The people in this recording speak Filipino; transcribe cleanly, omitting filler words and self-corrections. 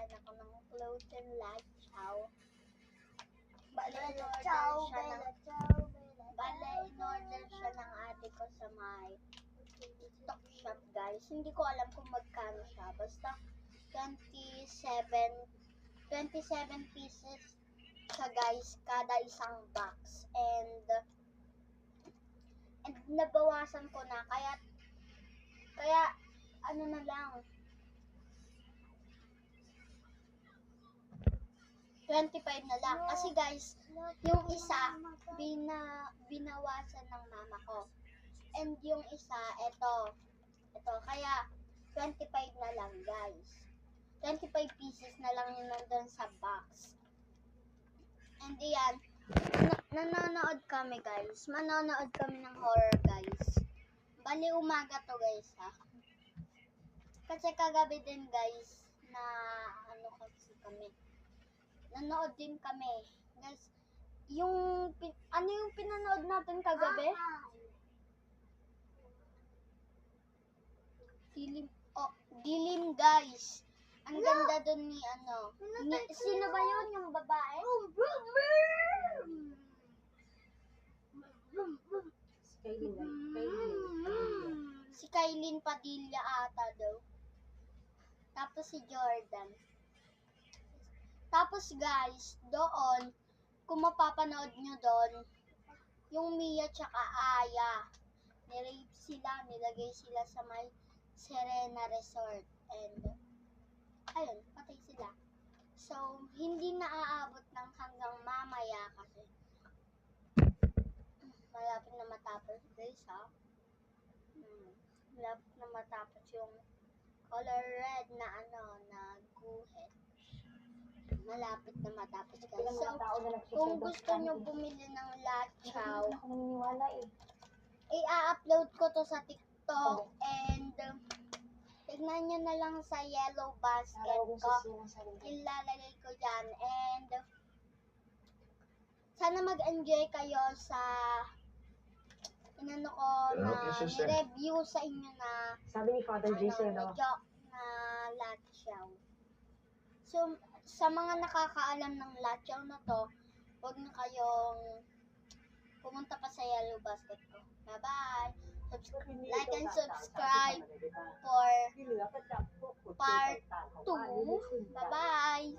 akin ako ng floating light chow. Bale, in-order siya ng ate ko sa may stock shop, guys. Hindi ko alam kung magkano siya. Basta 27 pieces siya, guys, kada isang box. And nabawasan ko na. Kaya ano na lang, 25 na lang. Kasi guys, yung isa, binawasan ng mama ko. And yung isa, ito. Kaya, 25 na lang, guys. 25 pieces na lang yung nandun sa box. And yan, nanonood kami, guys. Manonood kami ng horror, guys. Bali, umaga to, guys, ha. Kasi kagabi din, guys, na kasi kami. Nanood din kami. Guys, yung pinanood natin kagabi? Dilim, guys. Ang ganda dun ni sino ba yun, yung babae? Si Kailin Padilla ata daw. Tapos si Jordan. Tapos guys, doon, kung mapapanood nyo doon, yung Mia tsaka Aya, nirape sila, nilagay sila sa may Serena Resort. And, ayun, patay sila. So, hindi na aabot ng hanggang mamaya kasi malapit na matapos, guys, ha? Malapit na matapos yung color red na na guhit. Malapit na matapos, guys. So, kung gusto nyo bumili ng lachaw, i-upload ko to sa TikTok and tignan nyo na lang sa yellow basket ko. Ilalagay ko dyan. And sana mag-enjoy kayo sa inano ko na ni-review sa inyo na sabi ni Father Jason na lachaw. So, sa mga nakakaalam ng lachaw na to, huwag na kayong pumunta pa sa yellow basket ko. Bye-bye! Like and subscribe for part 2. Bye-bye!